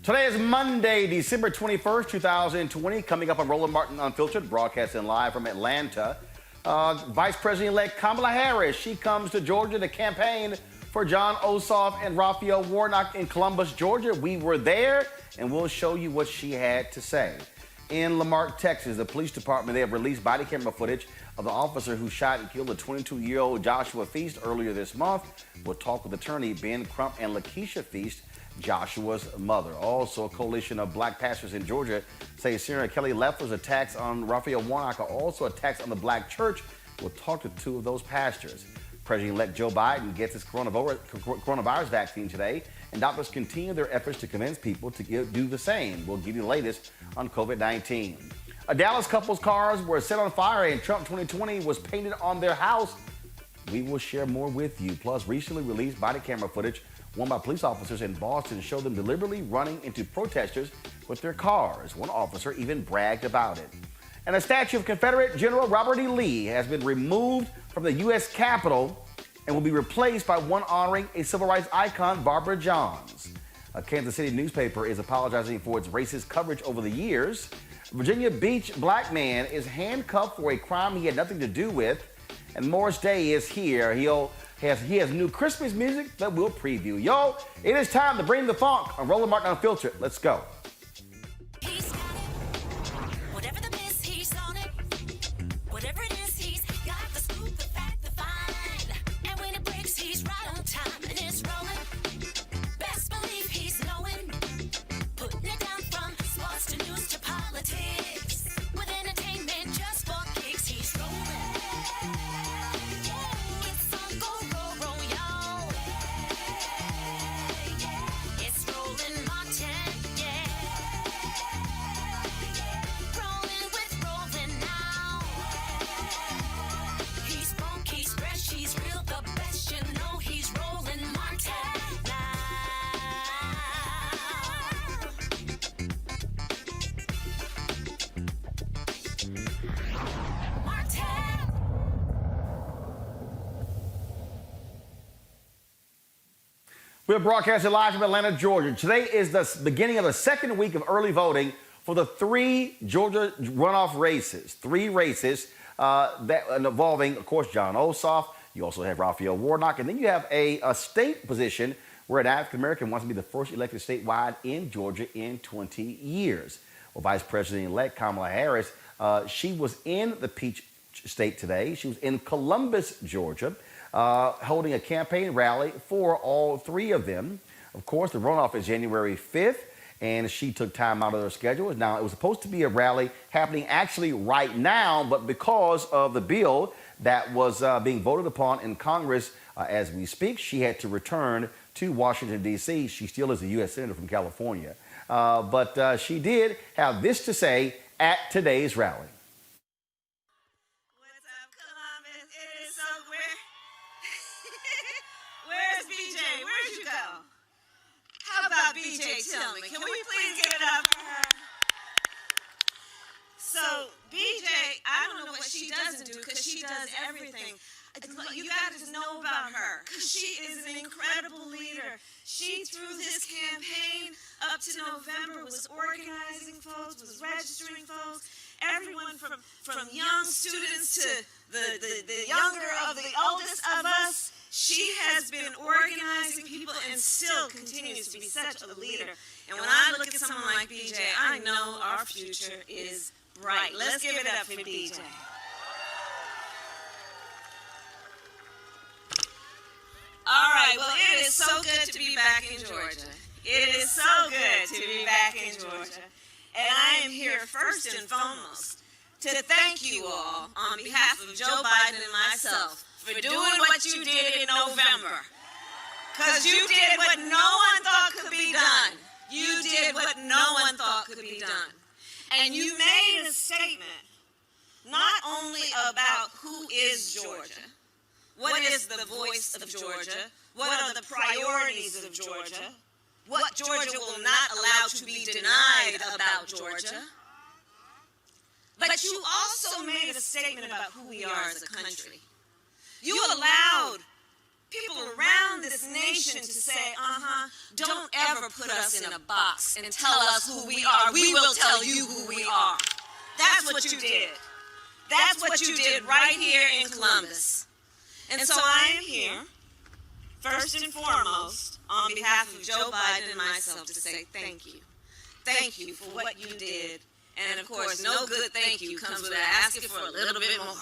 Today is Monday, December 21st, 2020. Coming up on Roland Martin Unfiltered, broadcasting live from Atlanta. Vice President-elect Kamala Harris, she comes to Georgia to campaign for John Ossoff and Raphael Warnock in Columbus, Georgia. We were there, and we'll show you what she had to say. In Lamarck, Texas, the police department, they have released body camera footage of the officer who shot and killed a 22-year-old Joshua Feast earlier this month. We'll talk with attorney Ben Crump and Lakeisha Feast, Joshua's mother. Also, a coalition of black pastors in Georgia say Senator Kelly Loeffler's attacks on Raphael Warnock are also attacks on the black church. We'll talk to two of those pastors. President-elect Joe Biden gets his coronavirus vaccine today, and doctors continue their efforts to convince people to do the same. We'll give you the latest on COVID-19. A Dallas couple's cars were set on fire and Trump 2020 was painted on their house. We will share more with you. Plus, recently released body camera footage won by police officers in Boston showed them deliberately running into protesters with their cars. One officer even bragged about it. And a statue of Confederate General Robert E. Lee has been removed from the U.S. Capitol and will be replaced by one honoring a civil rights icon, Barbara Johns. A Kansas City newspaper is apologizing for its racist coverage over the years. A Virginia Beach black man is handcuffed for a crime he had nothing to do with. And Morris Day is here. He has new Christmas music that we'll preview. Yo, it is time to bring the funk on Roland Martin Unfiltered. Let's go. We're broadcasting live from Atlanta, Georgia. Today is the beginning of the second week of early voting for the three Georgia runoff races. Three races that involving, of course, John Ossoff. You also have Raphael Warnock. And then you have a state position where an African-American wants to be the first elected statewide in Georgia in 20 years. Well, Vice President-elect Kamala Harris, she was in the Peach State today. She was in Columbus, Georgia, holding a campaign rally for all three of them. Of course, the runoff is January 5th, and she took time out of her schedule. Now, it was supposed to be a rally happening actually right now, but because of the bill that was being voted upon in Congress as we speak, she had to return to Washington, D.C. She still is a U.S. Senator from California. But she did have this to say at today's rally. BJ, tell me, can we please give it up for her? So, BJ, I don't know what she doesn't do because she does everything. You got to know about her because she is an incredible leader. She, through this campaign up to November, was organizing folks, was registering folks, everyone from young students to the younger of the oldest of us. She has been organizing people and still continues to be such a leader. And when I look at someone like BJ, I know our future is bright. Let's give it up for BJ. All right, well, it is so good to be back in Georgia. It is so good to be back in Georgia. And I am here first and foremost to thank you all on behalf of Joe Biden and myself for doing what you did in November. Because you did what no one thought could be done. You did what no one thought could be done. And you made a statement not only about who is Georgia, what is the voice of Georgia, what are the priorities of Georgia, what Georgia will not allow to be denied about Georgia, but you also made a statement about who we are as a country. You allowed people around this nation to say, don't ever put us in a box and tell us who we are. We will tell you who we are. That's what you did. That's what you did right here in Columbus. And so I am here, first and foremost, on behalf of Joe Biden and myself, to say thank you. Thank you for what you did. And of course, no good thank you comes without asking for a little bit more.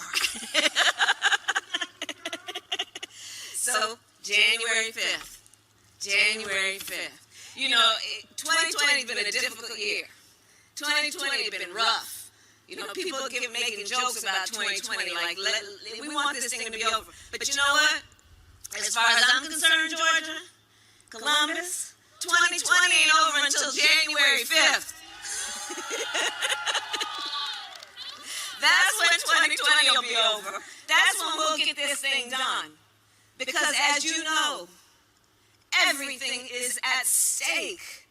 So, January 5th. January 5th. You know, 2020 has been a difficult year. 2020 has been rough. You know, people making jokes about 2020, like, we want this thing to be over. But you know what? As far as I'm concerned, Georgia, Columbus, 2020 ain't over until January 5th. That's when 2020 will be over. That's when we'll get this thing done. Because as you know, everything is at stake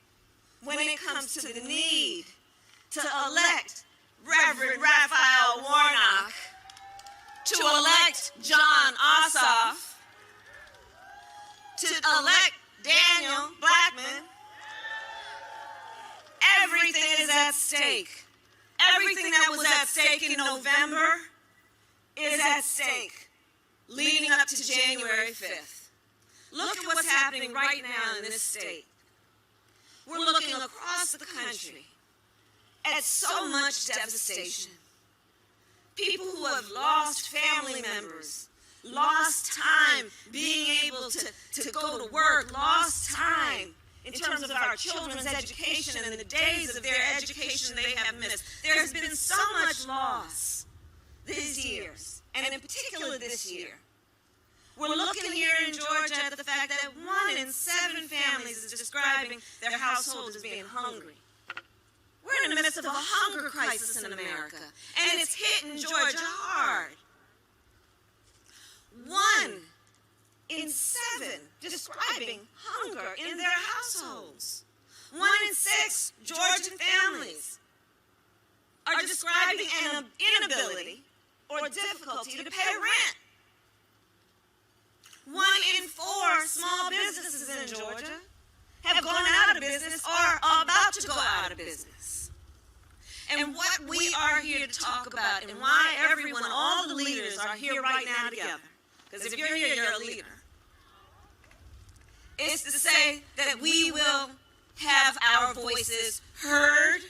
when it comes to the need to elect Reverend Raphael Warnock, to elect John Ossoff, to elect Daniel Blackman. Everything is at stake. Everything that was at stake in November is at stake leading up to January 5th. Look at what's happening right now in this state. We're looking across the country at so much devastation. People who have lost family members, lost time being able to go to work, lost time in terms of our children's education and the days of their education they have missed. There has been so much loss these years, and in particular this year. We're looking here in Georgia at the fact that 1 in 7 families is describing their household as being hungry. We're in the midst of a hunger crisis in America, and it's hitting Georgia hard. 1 in 7 describing hunger in their households. 1 in 6 Georgian families are describing an inability or difficulty to pay rent. 1 in 4 small businesses in Georgia have gone out of business or are about to go out of business. And what we are here to talk about, and why everyone, all the leaders are here right now together, because if you're here, you're a leader, is to say that we will have our voices heard.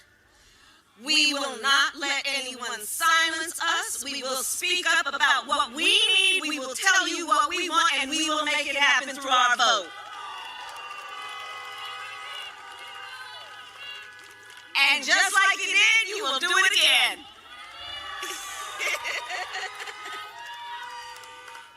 We will not let anyone silence us. We will speak up about what we need. We will tell you what we want, and we will make it happen through our vote. And just like you did, you will do it again.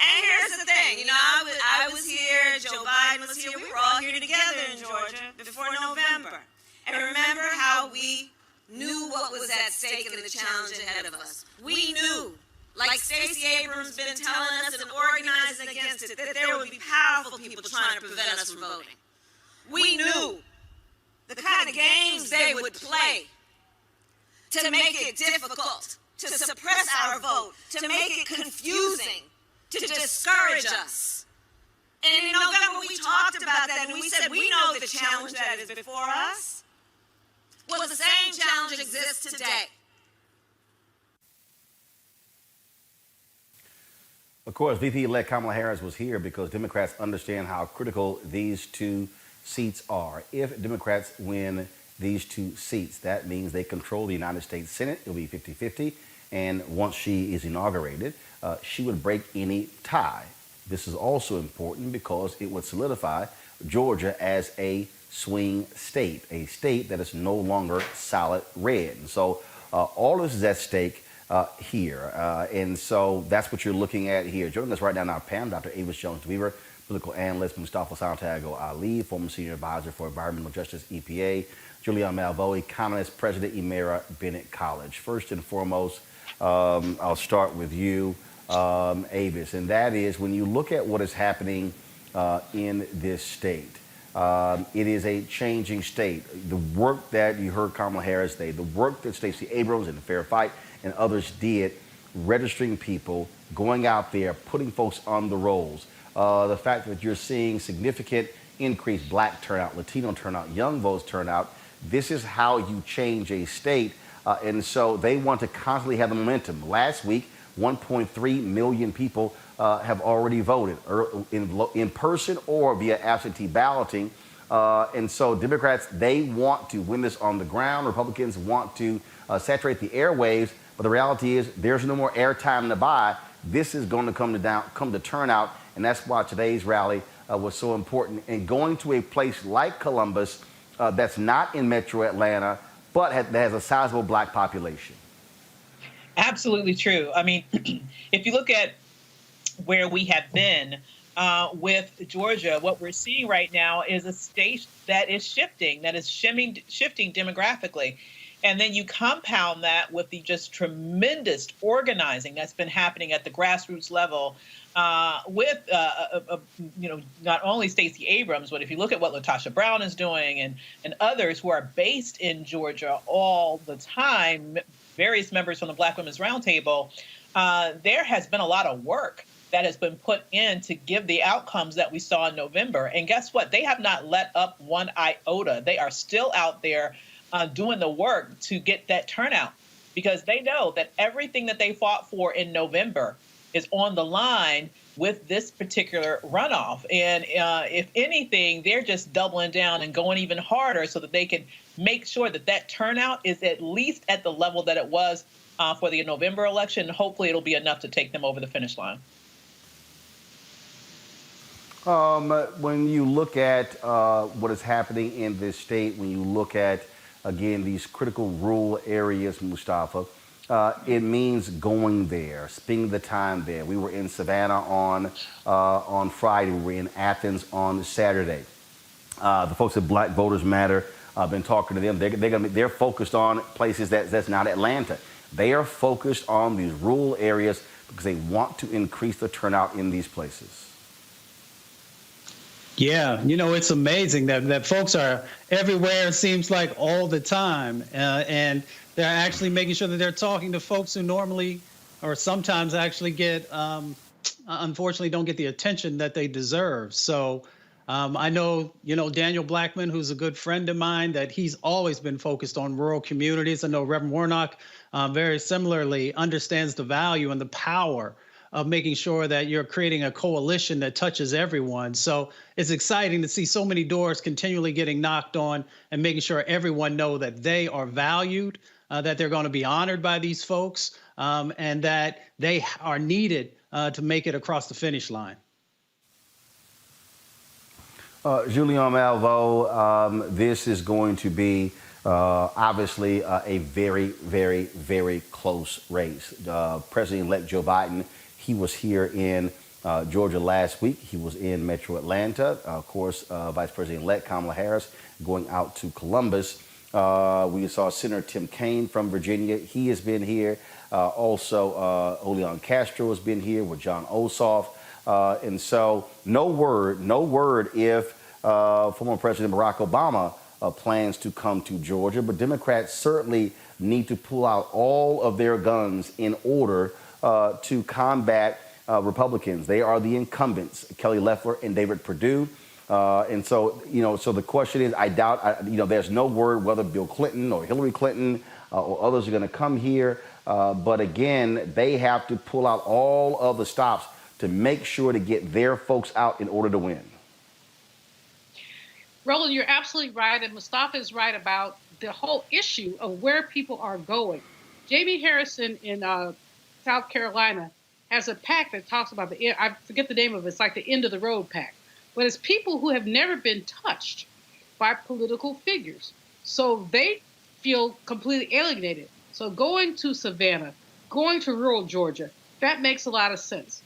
And here's the thing, you know, I was here, Joe Biden was here, we were all here together in Georgia before November. And remember how we knew what was at stake and the challenge ahead of us. We knew, like Stacey Abrams been telling us and organizing against it, that there would be powerful people trying to prevent us from voting. We knew the kind of games they would play to make it difficult, to suppress our vote, to make it confusing, to discourage us. And in November we talked about that and we said we know the challenge that is before us. Well, the same challenge exists today. Of course, VP-elect Kamala Harris was here because Democrats understand how critical these 2 seats are. If Democrats win these 2 seats, that means they control the United States Senate. It'll be 50-50. And once she is inaugurated, she would break any tie. This is also important because it would solidify Georgia as a swing state, a state that is no longer solid red. And so all of this is at stake here. And so that's what you're looking at here. Joining us right now in our panel, Dr. Avis Jones-Weaver, political analyst, Mustafa Santiago Ali, former senior advisor for environmental justice, EPA, Julian Malveaux, economist, president, Emera Bennett College. First and foremost, I'll start with you, Avis, and that is when you look at what is happening in this state, it is a changing state. The work that you heard Kamala Harris say, the work that Stacey Abrams and the Fair Fight and others did, registering people, going out there, putting folks on the rolls, the fact that you're seeing significant increased black turnout, Latino turnout, young voters turnout. This is how you change a state. And so they want to constantly have the momentum. Last week, 1.3 million people have already voted in person or via absentee balloting. And so Democrats, they want to win this on the ground. Republicans want to saturate the airwaves. But the reality is there's no more airtime to buy. This is going to come to turnout. And that's why today's rally was so important. And going to a place like Columbus that's not in metro Atlanta, but that has a sizable black population. Absolutely true. I mean, if you look at where we have been with Georgia, what we're seeing right now is a state that is shifting demographically. And then you compound that with the just tremendous organizing that's been happening at the grassroots level with, not only Stacey Abrams, but if you look at what LaTosha Brown is doing and others who are based in Georgia all the time, various members from the Black Women's Roundtable, there has been a lot of work that has been put in to give the outcomes that we saw in November. And guess what? They have not let up one iota. They are still out there doing the work to get that turnout because they know that everything that they fought for in November is on the line with this particular runoff. And if anything, they're just doubling down and going even harder so that they can make sure that that turnout is at least at the level that it was for the November election. Hopefully it'll be enough to take them over the finish line. When you look at what is happening in this state, when you look at, again, these critical rural areas, Mustafa, it means going there, spending the time there. We were in Savannah on Friday. We were in Athens on Saturday. The folks at Black Voters Matter, I've been talking to them. They're focused on places that's not Atlanta. They are focused on these rural areas because they want to increase the turnout in these places. Yeah, it's amazing that folks are everywhere, it seems like all the time. And they're actually making sure that they're talking to folks who normally or sometimes actually get, unfortunately, don't get the attention that they deserve. So I know, Daniel Blackman, who's a good friend of mine, that he's always been focused on rural communities. I know Reverend Warnock very similarly understands the value and the power of making sure that you're creating a coalition that touches everyone. So it's exciting to see so many doors continually getting knocked on and making sure everyone know that they are valued, that they're going to be honored by these folks, and that they are needed to make it across the finish line. Julian Malveaux, this is going to be obviously a very, very, very close race. President-elect Joe Biden, he was here in Georgia last week. He was in Metro Atlanta. Of course, Vice President-elect Kamala Harris going out to Columbus. We saw Senator Tim Kaine from Virginia. He has been here. Also, Julian Castro has been here with John Ossoff. And so no word if former President Barack Obama plans to come to Georgia. But Democrats certainly need to pull out all of their guns in order to combat Republicans. They are the incumbents, Kelly Loeffler and David Perdue. And so, so the question is, I doubt, there's no word whether Bill Clinton or Hillary Clinton or others are going to come here. But again, they have to pull out all of the stops to make sure to get their folks out in order to win. Roland, you're absolutely right. And Mustafa is right about the whole issue of where people are going. Jamie Harrison in South Carolina has a pact that talks about I forget the name of it. It's like the end of the road pact. But it's people who have never been touched by political figures. So they feel completely alienated. So going to Savannah, going to rural Georgia, that makes a lot of sense.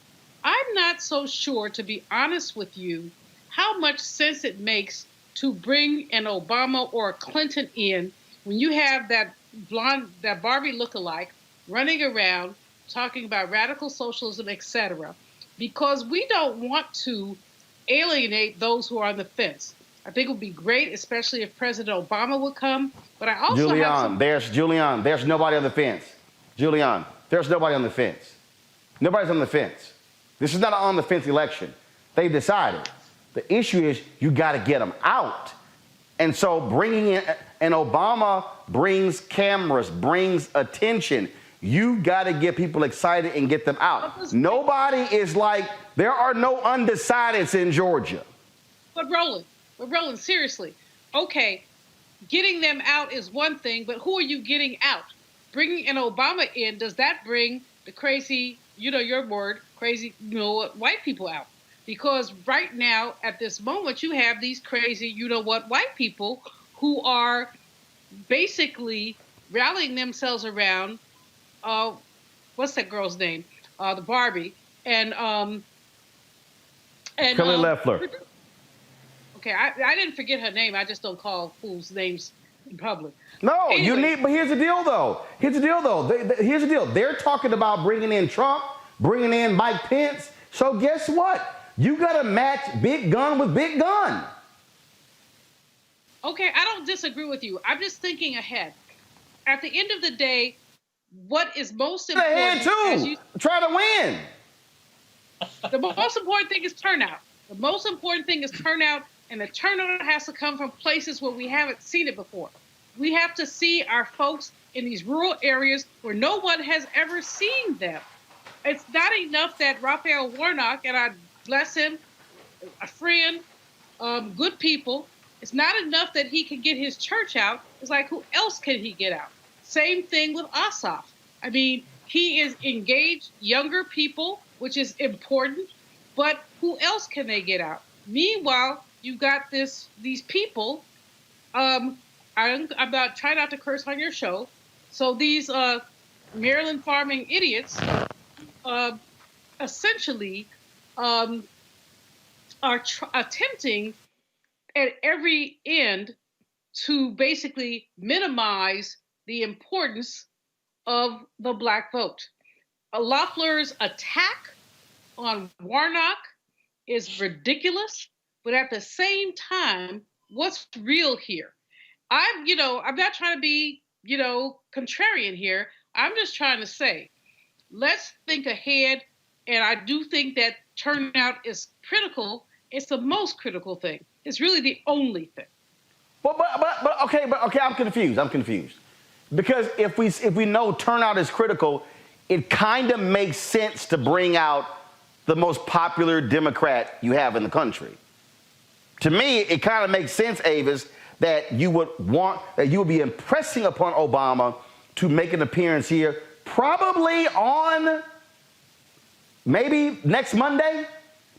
I'm not so sure, to be honest with you, how much sense it makes to bring an Obama or a Clinton in when you have that Barbie lookalike running around talking about radical socialism, etc., because we don't want to alienate those who are on the fence. I think it would be great, especially if President Obama would come. But I also there's nobody on the fence. Julian, there's nobody on the fence. Nobody's on the fence. This is not an on the fence election. They've decided. The issue is you got to get them out. And so bringing in, and Obama brings cameras, brings attention. You got to get people excited and get them out. Nobody is like, there are no undecideds in Georgia. But Roland, seriously, okay, getting them out is one thing, but who are you getting out? Bringing an Obama in, does that bring the crazy, you know your word, crazy, you know what, white people out? Because right now, at this moment, you have these crazy, you know what, white people who are basically rallying themselves around, what's that girl's name? The Barbie. And Kelly Loeffler. Okay, I didn't forget her name. I just don't call fools' names in public. No, anyway. you need, but here's the deal, though. Here's the deal. They're talking about bringing in Trump, bringing in Mike Pence. So guess what? You got to match big gun with big gun. Okay, I don't disagree with you. I'm just thinking ahead. At the end of the day, what is most important? Ahead too. Try to win. The most important thing is turnout. The most important thing is turnout, and the turnout has to come from places where we haven't seen it before. We have to see our folks in these rural areas where no one has ever seen them. It's not enough that Raphael Warnock, and I bless him, a friend, good people. It's not enough that he can get his church out. It's like, who else can he get out? Same thing with Ossoff. I mean, he is engaged younger people, which is important, but who else can they get out? Meanwhile, you got these people. I'm not trying not to curse on your show. So these Maryland farming idiots essentially are attempting at every end to basically minimize the importance of the black vote. Loeffler's attack on Warnock is ridiculous, but at the same time, what's real here? I'm not trying to be, contrarian here. I'm just trying to say, let's think ahead. And I do think that turnout is critical. It's the most critical thing. It's really the only thing. But okay, I'm confused. Because if we know turnout is critical, it kind of makes sense to bring out the most popular Democrat you have in the country. To me, it kind of makes sense, Avis, that you would be impressing upon Obama to make an appearance here, probably on maybe next Monday.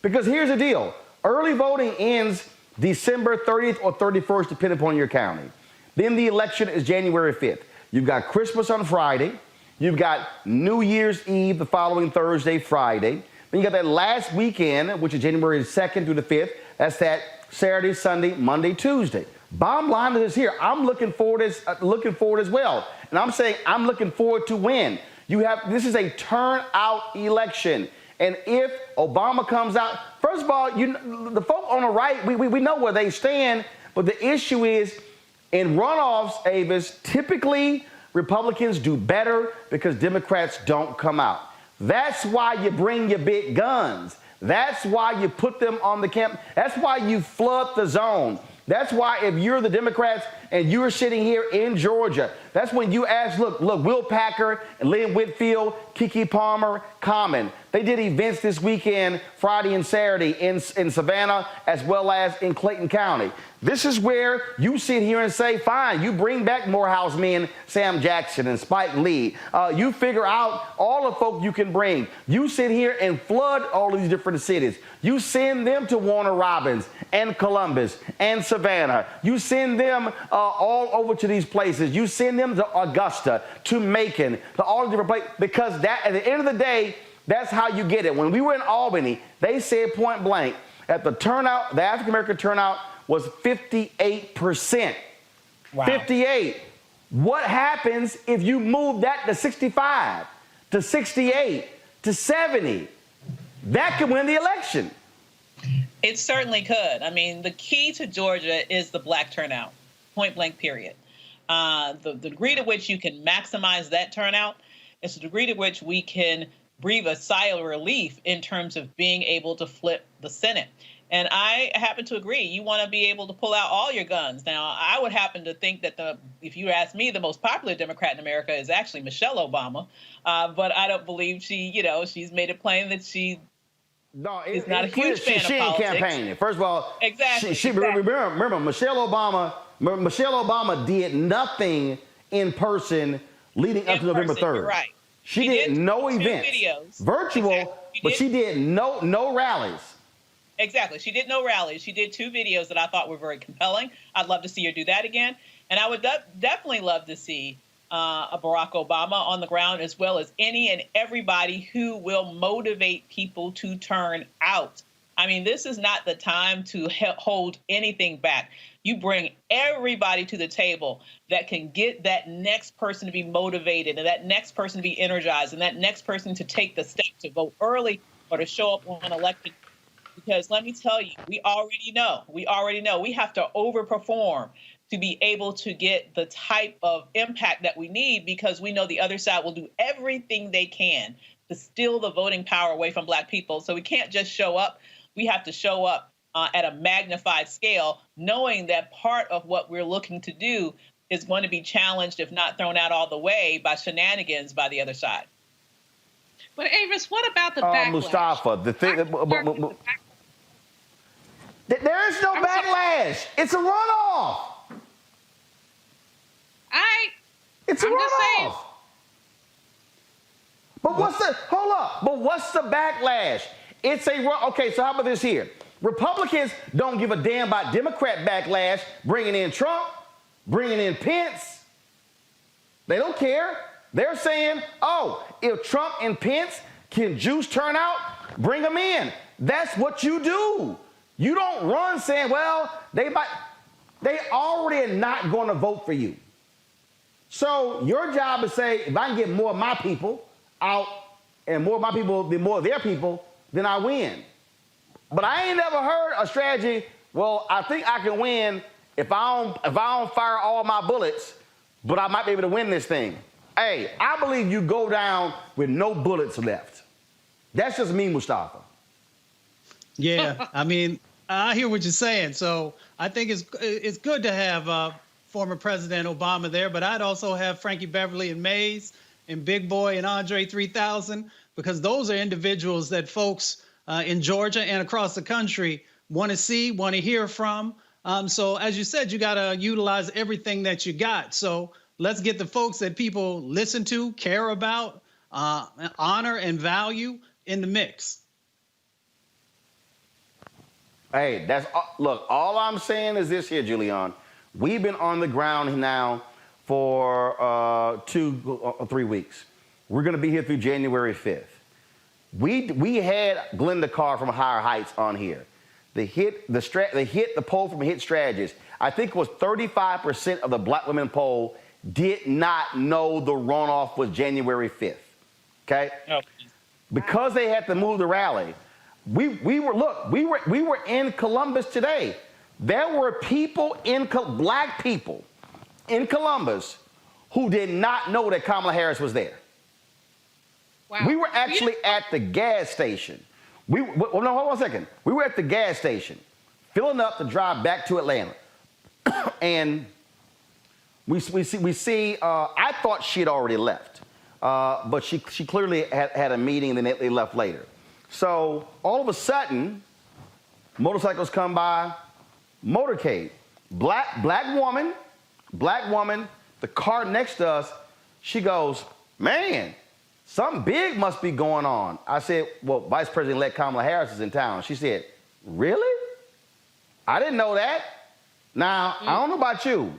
Because here's the deal. Early voting ends December 30th or 31st, depending upon your county. Then the election is January 5th. You've got Christmas on Friday. You've got New Year's Eve the following Thursday, Friday. Then you got that last weekend, which is January 2nd through the 5th. That's that Saturday, Sunday, Monday, Tuesday. Bottom line is here. I'm looking forward as well. And I'm saying I'm looking forward to win. This is a turnout election. And if Obama comes out, first of all, the folk on the right, we know where they stand. But the issue is in runoffs, Avis, typically Republicans do better because Democrats don't come out. That's why you bring your big guns. That's why you put them on the camp. That's why you flood the zone. That's why if you're the Democrats and you're sitting here in Georgia, that's when you ask, look, Will Packer, Lynn Whitfield, Kiki Palmer, Common. They did events this weekend, Friday and Saturday, in Savannah as well as in Clayton County. This is where you sit here and say, fine, you bring back Morehouse men, Sam Jackson and Spike Lee. You figure out all the folk you can bring. You sit here and flood all of these different cities. You send them to Warner Robins and Columbus and Savannah. You send them all over to these places. You send them to Augusta, to Macon, to all the different places, because that, at the end of the day, that's how you get it. When we were in Albany, they said point blank that the turnout, the African-American turnout was 58%. Wow. 58. What happens if you move that to 65, to 68, to 70? That could win the election. It certainly could. I mean, the key to Georgia is the black turnout, point blank, period. The degree to which you can maximize that turnout is the degree to which we can breathe a sigh of relief in terms of being able to flip the Senate. And I happen to agree. You want to be able to pull out all your guns. Now, I would happen to think that if you ask me, the most popular Democrat in America is actually Michelle Obama. But I don't believe she's made it plain that she is not a huge fan of politics. She ain't campaigning. First of all, exactly. Remember, Michelle Obama did nothing in person leading up to November 3rd. You're right. She did no events. Videos. Virtual, exactly. But she did no rallies. Exactly. She did no rallies. She did 2 videos that I thought were very compelling. I'd love to see her do that again. And I would definitely love to see a Barack Obama on the ground, as well as any and everybody who will motivate people to turn out. I mean, this is not the time to hold anything back. You bring everybody to the table that can get that next person to be motivated and that next person to be energized and that next person to take the step to vote early or to show up on election. Because let me tell you, we already know we have to overperform to be able to get the type of impact that we need, because we know the other side will do everything they can to steal the voting power away from Black people. So we can't just show up. We have to show up at a magnified scale, knowing that part of what we're looking to do is going to be challenged, if not thrown out all the way, by shenanigans by the other side. But Avis, what about the backlash? Mustafa, the thing. There is no backlash. It's a runoff. It's a runoff. But what's the backlash? It's a run. Okay, so how about this here? Republicans don't give a damn about Democrat backlash, bringing in Trump, bringing in Pence. They don't care. They're saying, oh, if Trump and Pence can juice turnout, bring them in. That's what you do. You don't run saying, well, they already are not going to vote for you. So your job is say, if I can get more of my people out and more of my people, then more of their people, then I win. But I ain't never heard a strategy, well, I think I can win if I don't fire all my bullets, but I might be able to win this thing. Hey, I believe you go down with no bullets left. That's just me, Mustafa. Yeah, I mean, I hear what you're saying. So I think it's good to have former President Obama there, but I'd also have Frankie Beverly and Mays and Big Boy and Andre 3000, because those are individuals that folks in Georgia and across the country want to see, want to hear from. So as you said, you got to utilize everything that you got. So let's get the folks that people listen to, care about, honor, and value in the mix. Hey, look, all I'm saying is this here, Julian. We've been on the ground now for 2 or 3 weeks. We're going to be here through January 5th. We had Glenda Carr from Higher Heights on here. They hit the poll from Hit Strategist. I think it was 35% of the Black women poll did not know the runoff was January 5th. Okay? Oh. Because they had to move the rally. We were in Columbus today. There were people Black people in Columbus who did not know that Kamala Harris was there. Wow. We were actually at the gas station. Hold on a second. We were at the gas station, filling up to drive back to Atlanta, and we see. I thought she had already left, but she clearly had a meeting, and then they left later. So all of a sudden, motorcycles come by, motorcade, black woman, the car next to us. She goes, man, something big must be going on. I said, well, Vice President-elect Kamala Harris is in town. She said, really? I didn't know that. Now, I don't know about you.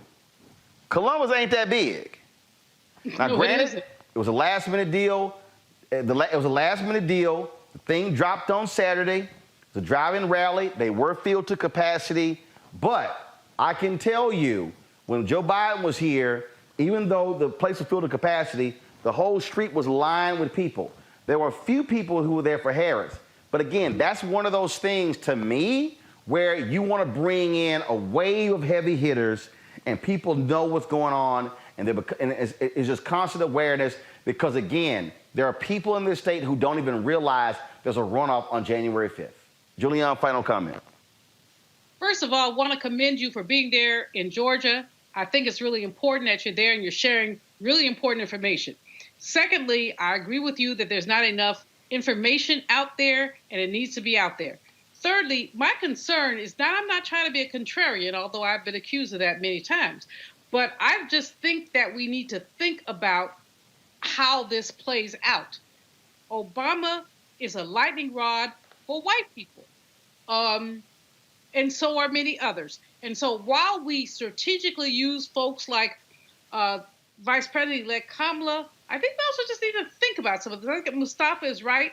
Columbus ain't that big. Now, granted, it was a last-minute deal. It was a last-minute deal. The thing dropped on Saturday. The drive-in rally, they were filled to capacity. But I can tell you, when Joe Biden was here, even though the place was filled to capacity, the whole street was lined with people. There were a few people who were there for Harris. But again, that's one of those things to me where you want to bring in a wave of heavy hitters and people know what's going on, and it's just constant awareness, because, again, there are people in this state who don't even realize there's a runoff on January 5th. Julianne, final comment. First of all, I want to commend you for being there in Georgia. I think it's really important that you're there and you're sharing really important information. Secondly, I agree with you that there's not enough information out there and it needs to be out there. Thirdly, my concern is that I'm not trying to be a contrarian, although I've been accused of that many times. But I just think that we need to think about how this plays out. Obama is a lightning rod for white people. And so are many others. And so while we strategically use folks like Vice President-elect Kamala, I think we also just need to think about some of this. I think Mustafa is right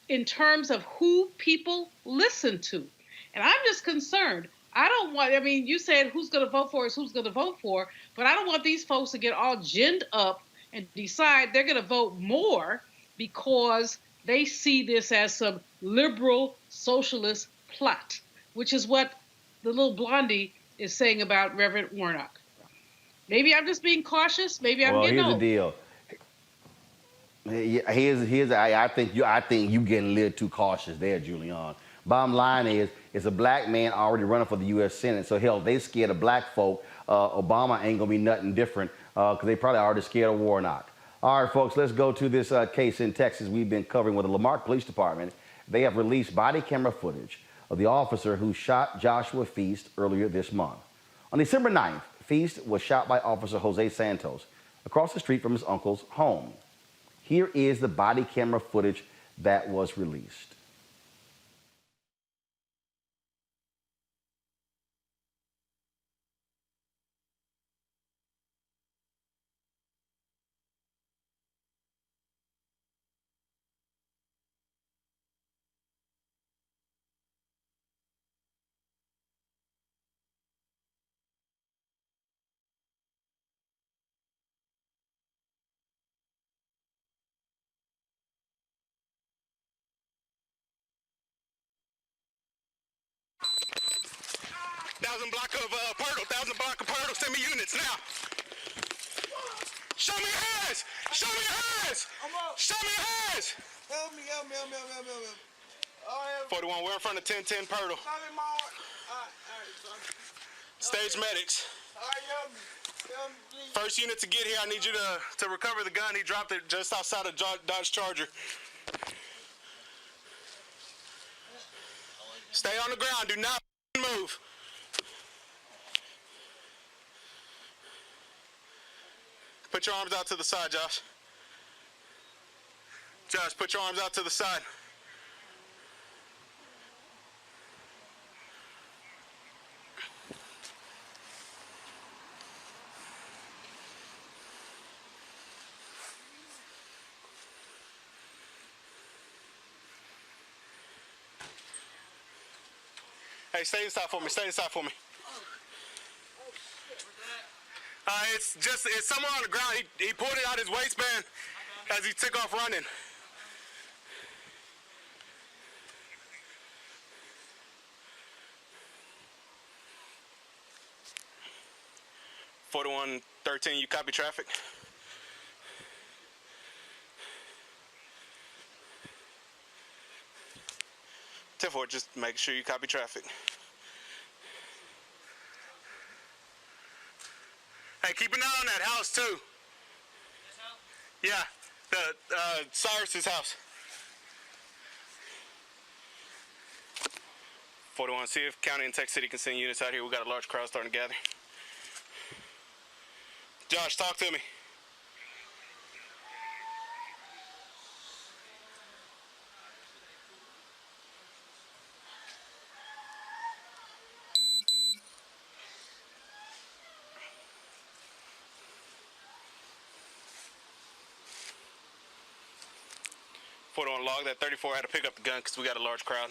in terms of who people listen to. And I'm just concerned. You said who's going to vote for is who's going to vote for, but I don't want these folks to get all ginned up and decide they're going to vote more because they see this as some liberal socialist plot, which is what the little blondie is saying about Reverend Warnock. Maybe I'm just being cautious. Maybe I'm getting old. Well, here's the deal. I think you getting a little too cautious there, Julianne. Bottom line is, it's a black man already running for the U.S. Senate. So hell, they scared of black folk. Obama ain't gonna be nothing different because they probably already scared of Warnock. All right, folks, let's go to this case in Texas we've been covering with the Lamarck Police Department. They have released body camera footage of the officer who shot Joshua Feast earlier this month. On December 9th, Feast was shot by Officer Jose Santos across the street from his uncle's home. Here is the body camera footage that was released. Thousand block of Purtle, send me units now. Show me your hands! Show me your hands! Show me your hands! Help me. 41, we're in front of 1010 Purtle. Stage medics. Help me, please. First unit to get here, I need you to recover the gun. He dropped it just outside of Dodge Charger. Stay on the ground, do not move. Put your arms out to the side, Josh. Josh, put your arms out to the side. Hey, stay inside for me, stay inside for me. It's somewhere on the ground. He pulled it out his waistband as he took off running. (4113), you copy traffic? (10-4), just make sure you copy traffic. Hey, keep an eye on that house too. This house? Yeah, the Cyrus's house. 41, see if County and Tech City can send units out here. We got a large crowd starting to gather. Josh, talk to me. On log that 34 had to pick up the gun because we got a large crowd.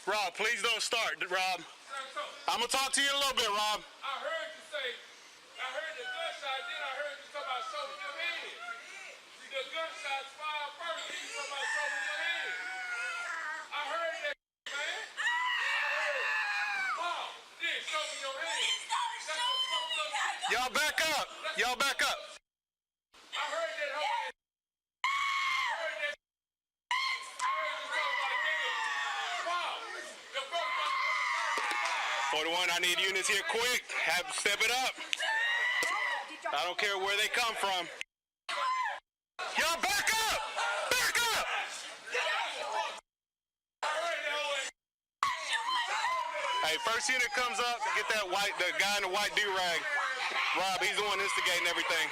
Rob, please don't start, Rob. I'm gonna talk to you in a little bit, Rob. I heard you say, I heard the gunshot, then I heard you talk about showing your hands. The gunshots fired first, then you talk about showing your hands. I heard that, man. in your hand. That's what fucked up shit. Y'all back up. Y'all back up. I heard that whole ass. I heard that. I heard you talk about a nigga. Wow. The first one. 41, I need units here quick. Have step it up. I don't care where they come from. Y'all back up! Back up! Hey, first unit comes up, get that the guy in the white do-rag. Rob, he's the one instigating everything.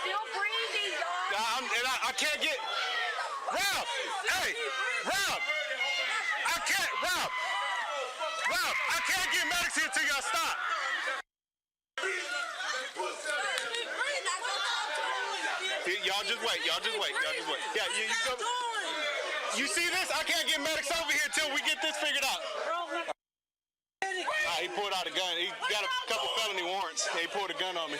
Still breathing, dog. I can't get... Rob! Hey! Rob! Rob, I can't get medics here till y'all stop. Y'all just wait. Yeah, you go. You see this? I can't get medics over here till we get this figured out. He pulled out a gun. He got a couple felony warrants. He pulled a gun on me.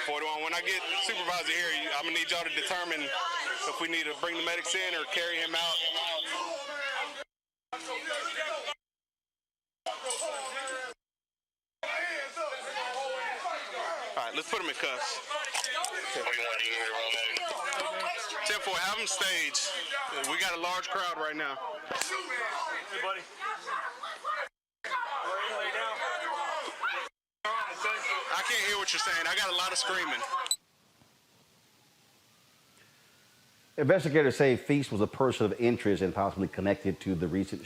41, when I get supervisor here, I'm gonna need y'all to determine if we need to bring the medics in or carry him out. All right, let's put him in cuffs. 10-4, have him staged. We got a large crowd right now. Hey, buddy. I can't hear what you're saying. I got a lot of screaming. Investigators say Feast was a person of interest and possibly connected to the recent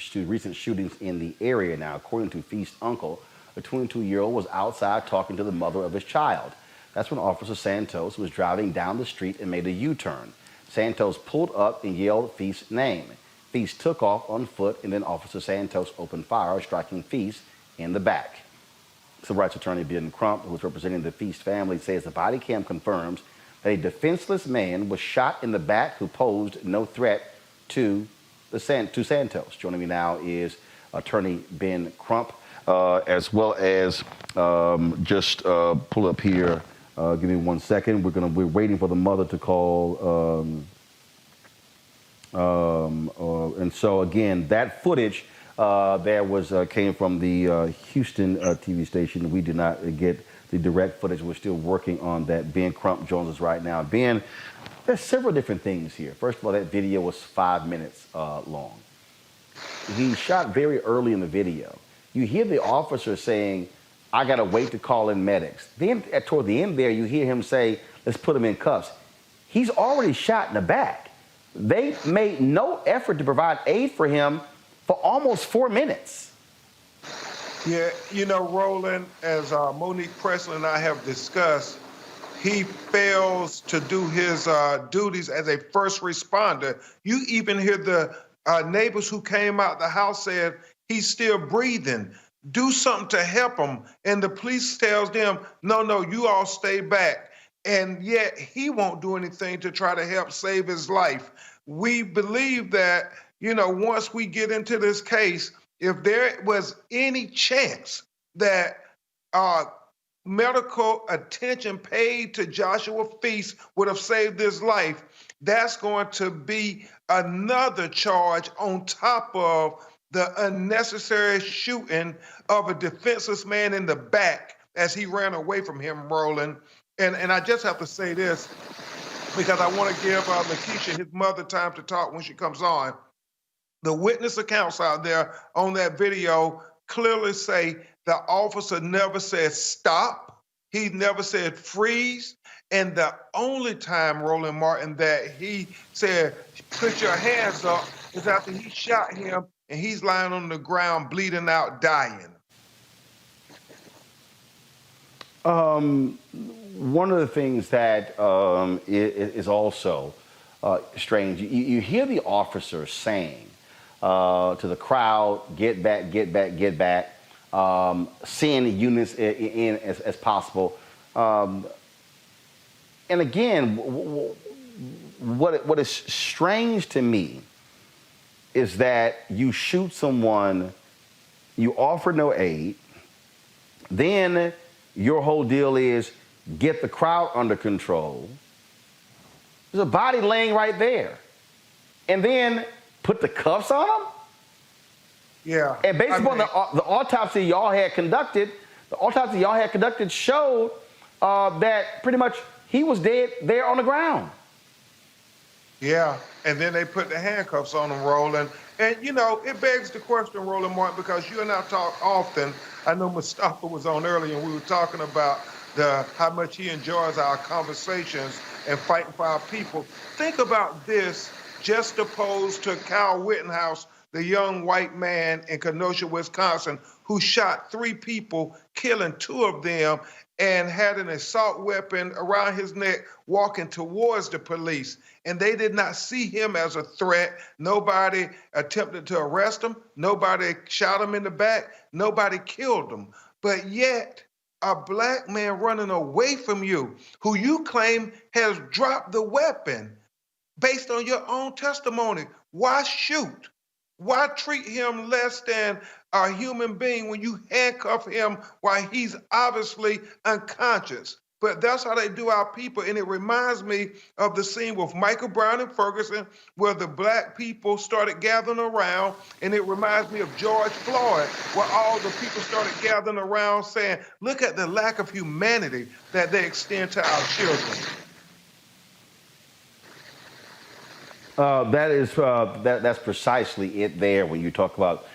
shootings in the area. Now, according to Feast's uncle, a 22-year-old was outside talking to the mother of his child. That's when Officer Santos was driving down the street and made a U-turn. Santos pulled up and yelled Feast's name. Feast took off on foot, and then Officer Santos opened fire, striking Feast in the back. Civil rights attorney Ben Crump, who is representing the Feast family, says the body cam confirms that a defenseless man was shot in the back who posed no threat to Santos. Joining me now is attorney Ben Crump, as well as just pull up here. Give me 1 second. We're waiting for the mother to call. And so again, that footage came from the Houston TV station. We did not get the direct footage. We're still working on that. Ben Crump joins us right now. Ben, there's several different things here. First of all, that video was 5 minutes long. He shot very early in the video. You hear the officer saying, I got to wait to call in medics. Then toward the end there, you hear him say, let's put him in cuffs. He's already shot in the back. They made no effort to provide aid for him for almost 4 minutes. Yeah, you know, Roland, as Monique Presley and I have discussed, he fails to do his duties as a first responder. You even hear the neighbors who came out the house said, he's still breathing. Do something to help him. And the police tells them, no, you all stay back. And yet he won't do anything to try to help save his life. We believe that, you know, once we get into this case, if there was any chance that medical attention paid to Joshua Feast would have saved his life, that's going to be another charge on top of the unnecessary shooting of a defenseless man in the back as he ran away from him, Roland. And I just have to say this, because I want to give Lakeisha, his mother, time to talk when she comes on. The witness accounts out there on that video clearly say the officer never said stop. He never said freeze. And the only time, Roland Martin, that he said, put your hands up, is after he shot him and he's lying on the ground, bleeding out, dying. One of the things that is also strange, you hear the officer saying to the crowd, get back, get back, get back, send units in as possible. And again, what is strange to me is that you shoot someone, you offer no aid, then your whole deal is get the crowd under control. There's a body laying right there. And then put the cuffs on him? Yeah. And based upon the autopsy y'all had conducted, showed that pretty much he was dead there on the ground. Yeah, and then they put the handcuffs on him, Roland. And, you know, it begs the question, Roland Martin, because you and I talk often. I know Mustafa was on earlier, and we were talking about how much he enjoys our conversations and fighting for our people. Think about this, just opposed to Kyle Rittenhouse, the young white man in Kenosha, Wisconsin, who shot 3 people, killing 2 of them, and had an assault weapon around his neck walking towards the police. And they did not see him as a threat. Nobody attempted to arrest him. Nobody shot him in the back. Nobody killed him. But yet, a black man running away from you, who you claim has dropped the weapon, based on your own testimony, why shoot? Why treat him less than a human being when you handcuff him while he's obviously unconscious? But that's how they do our people. And it reminds me of the scene with Michael Brown and Ferguson, where the black people started gathering around. And it reminds me of George Floyd, where all the people started gathering around saying, look at the lack of humanity that they extend to our children. That's precisely it there when you talk about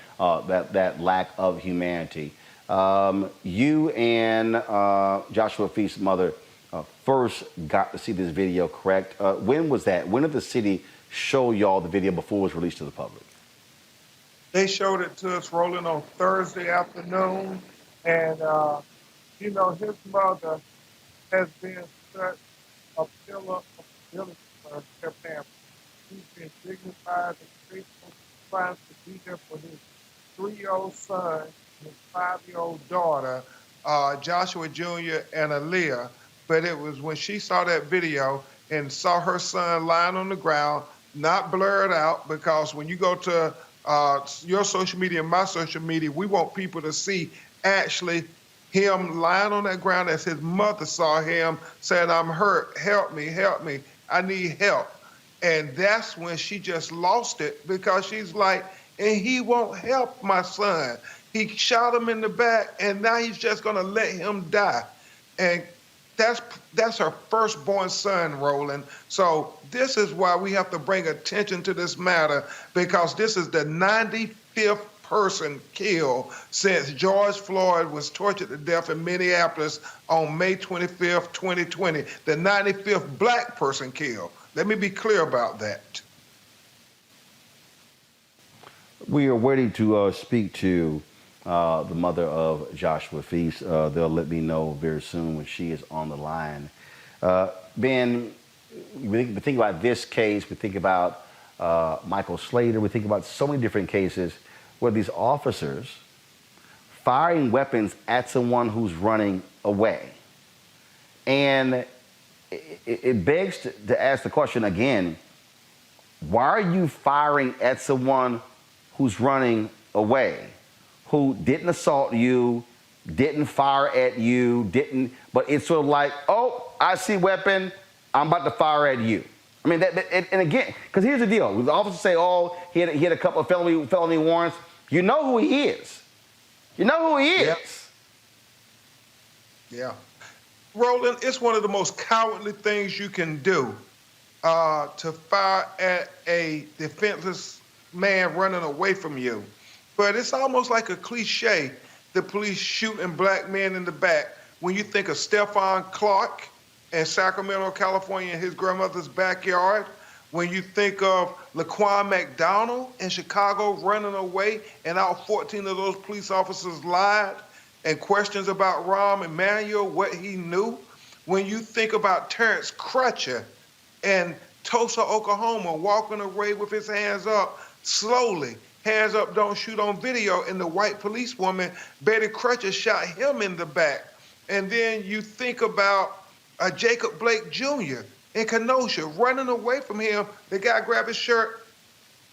that lack of humanity. You and Joshua Feast's mother first got to see this video, correct? When was that? When did the city show y'all the video before it was released to the public? They showed it to us, Roland, on Thursday afternoon. And, you know, his mother has been such a pillar of ability for her family. He's been dignified and faithful, trying to be there for his 3-year-old son and his 5-year-old daughter, Joshua Jr. and Aaliyah. But it was when she saw that video and saw her son lying on the ground, not blurred out, because when you go to your social media and my social media, we want people to see actually him lying on that ground as his mother saw him, saying, I'm hurt, help me, I need help. And that's when she just lost it, because she's like, and he won't help my son. He shot him in the back, and now he's just going to let him die. And that's her firstborn son, Roland. So this is why we have to bring attention to this matter, because this is the 95th person killed since George Floyd was tortured to death in Minneapolis on May 25th, 2020. The 95th black person killed. Let me be clear about that. We are waiting to speak to the mother of Joshua Feast. They'll let me know very soon when she is on the line. Ben, we think about this case. We think about Michael Slater. We think about so many different cases where these officers firing weapons at someone who's running away. And it begs to ask the question again, why are you firing at someone who's running away, who didn't assault you, didn't fire at you, but it's sort of like, oh, I see weapon, I'm about to fire at you. I mean, and again, because here's the deal. The officers say, oh, he had a couple of felony warrants. You know who he is. You know who he is. Yep. Yeah. Roland, it's one of the most cowardly things you can do, to fire at a defenseless man running away from you. But it's almost like a cliche, the police shooting black men in the back. When you think of Stephon Clark in Sacramento, California, in his grandmother's backyard, when you think of Laquan McDonald in Chicago running away and all 14 of those police officers lied, and questions about Rahm Emanuel, what he knew. When you think about Terrence Crutcher in Tulsa, Oklahoma, walking away with his hands up slowly, hands up, don't shoot on video, and the white policewoman, Betty Crutcher, shot him in the back. And then you think about Jacob Blake Jr. in Kenosha, running away from him. The guy grabbed his shirt,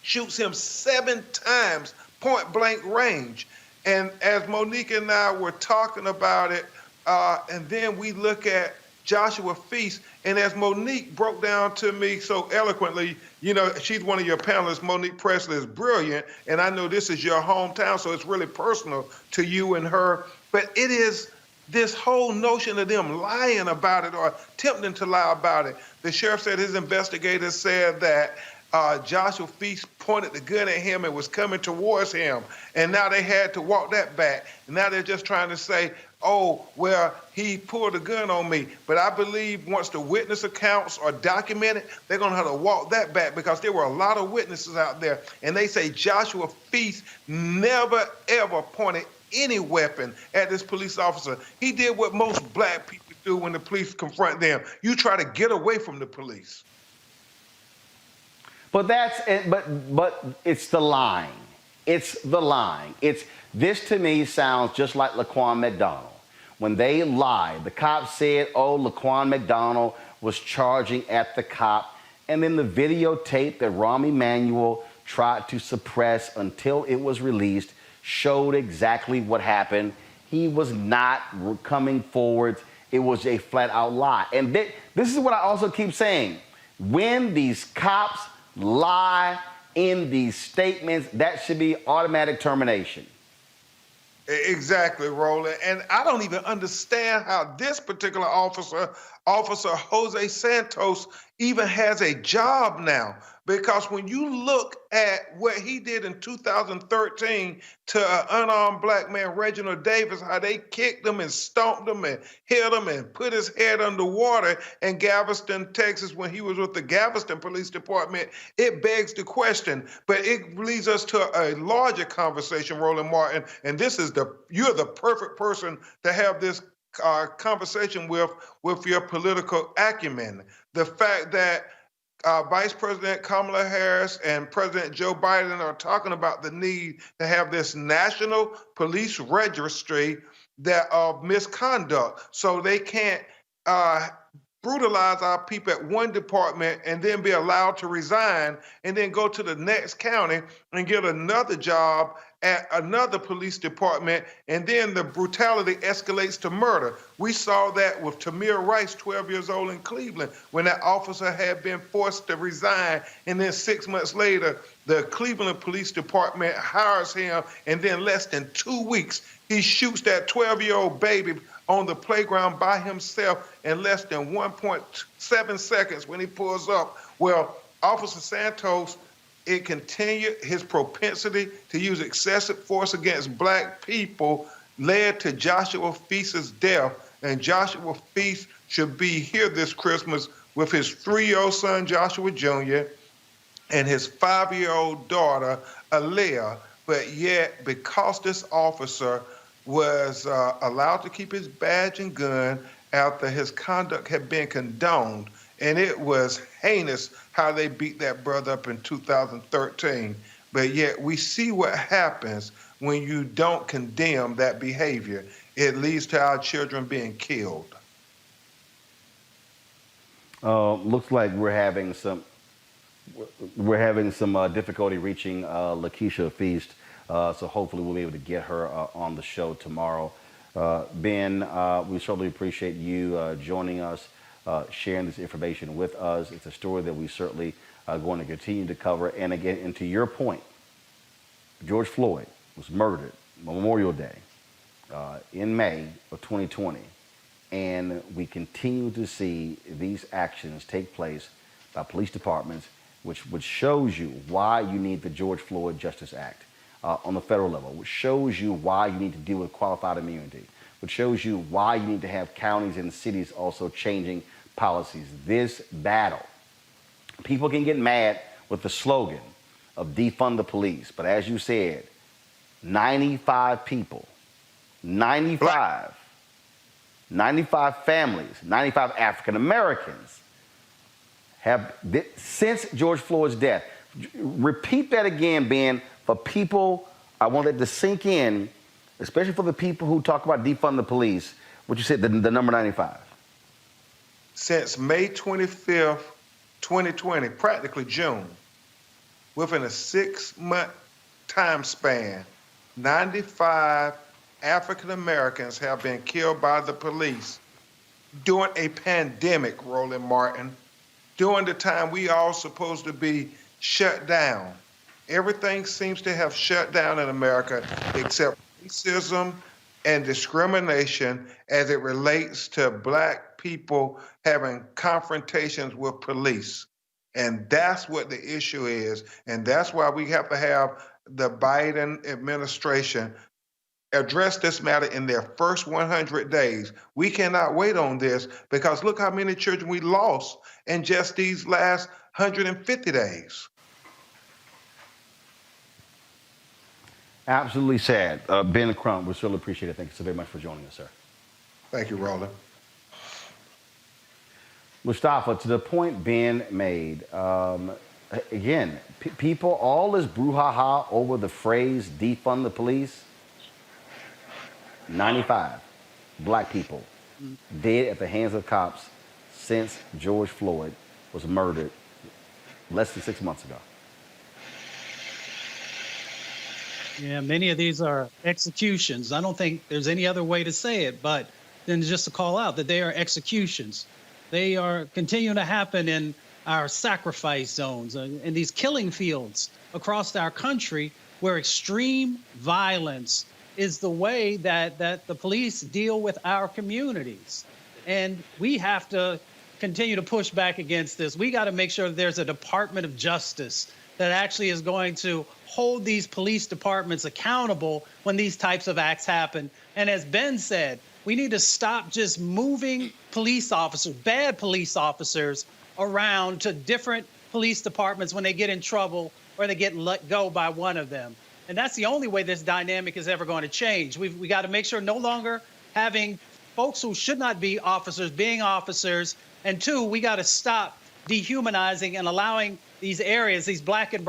shoots him 7 times, point blank range. And as Monique and I were talking about it, and then we look at Joshua Feast, and as Monique broke down to me so eloquently, you know, she's one of your panelists. Monique Presley is brilliant, and I know this is your hometown, so it's really personal to you and her. But it is this whole notion of them lying about it or attempting to lie about it. The sheriff said his investigators said that Joshua Feast pointed the gun at him and was coming towards him, and now they had to walk that back. And now they're just trying to say, oh, well, he pulled a gun on me. But I believe once the witness accounts are documented, they're going to have to walk that back because there were a lot of witnesses out there. And they say Joshua Feast never, ever pointed any weapon at this police officer. He did what most black people do when the police confront them. You try to get away from the police. But that's it. But it's the lying. It's the lying. This to me sounds just like Laquan McDonald. When they lied, the cop said, oh, Laquan McDonald was charging at the cop. And then the videotape that Rahm Emanuel tried to suppress until it was released showed exactly what happened. He was not coming forward. It was a flat out lie. And this is what I also keep saying. When these cops lie in these statements, that should be automatic termination. Exactly, Roland. And I don't even understand how this particular officer, Jose Santos, even has a job now. Because when you look at what he did in 2013 to an unarmed black man, Reginald Davis, how they kicked him and stomped him and hit him and put his head underwater in Galveston, Texas, when he was with the Galveston Police Department, it begs the question. But it leads us to a larger conversation, Roland Martin, and you're the perfect person to have this conversation with your political acumen. The fact that Vice President Kamala Harris and President Joe Biden are talking about the need to have this national police registry of misconduct so they can't brutalize our people at one department and then be allowed to resign and then go to the next county and get another job at another police department, and then the brutality escalates to murder. We saw that with Tamir Rice, 12 years old in Cleveland, when that officer had been forced to resign, and then 6 months later, the Cleveland Police Department hires him, and then less than 2 weeks, he shoots that 12-year-old baby on the playground by himself in less than 1.7 seconds when he pulls up. Well, Officer Santos, it continued, his propensity to use excessive force against black people led to Joshua Feast's death. And Joshua Feast should be here this Christmas with his 3-year-old son, Joshua Jr., and his 5-year-old daughter, Alea. But yet, because this officer was allowed to keep his badge and gun after his conduct had been condoned, and it was heinous how they beat that brother up in 2013. But yet we see what happens when you don't condemn that behavior. It leads to our children being killed. Looks like we're having some difficulty reaching Lakeisha Feast. So hopefully we'll be able to get her on the show tomorrow. Ben, we certainly appreciate you joining us, sharing this information with us. It's a story that we certainly are going to continue to cover. And again, and to your point, George Floyd was murdered Memorial Day in May of 2020. And we continue to see these actions take place by police departments, which shows you why you need the George Floyd Justice Act on the federal level, which shows you why you need to deal with qualified immunity, which shows you why you need to have counties and cities also changing policies. This battle, people can get mad with the slogan of defund the police, but as you said, 95 people, 95 families, 95 African Americans have, since George Floyd's death. Repeat that again, Ben, for people. I want it to sink in, especially for the people who talk about defund the police. What you said, the number 95. Since May 25th, 2020, practically June, within a 6-month time span, 95 African Americans have been killed by the police during a pandemic, Roland Martin, during the time we all supposed to be shut down. Everything seems to have shut down in America except racism and discrimination as it relates to black people having confrontations with police. And that's what the issue is. And that's why we have to have the Biden administration address this matter in their first 100 days. We cannot wait on this because look how many children we lost in just these last 150 days. Absolutely sad. Ben Crump, we certainly appreciate it. Thank you so very much for joining us, sir. Thank you, Roland. Mustafa, to the point Ben made, again, people, all this brouhaha over the phrase defund the police, 95 black people dead at the hands of cops since George Floyd was murdered less than 6 months ago. Yeah, many of these are executions. I don't think there's any other way to say it, but then just to call out that they are executions. They are continuing to happen in our sacrifice zones, in these killing fields across our country where extreme violence is the way that the police deal with our communities. And we have to continue to push back against this. We got to make sure that there's a Department of Justice that actually is going to hold these police departments accountable when these types of acts happen. And as Ben said, we need to stop just moving police officers, bad police officers, around to different police departments when they get in trouble or they get let go by one of them. And that's the only way this dynamic is ever going to change. We got to make sure no longer having folks who should not be officers being officers. And two, we got to stop dehumanizing and allowing these areas, these black and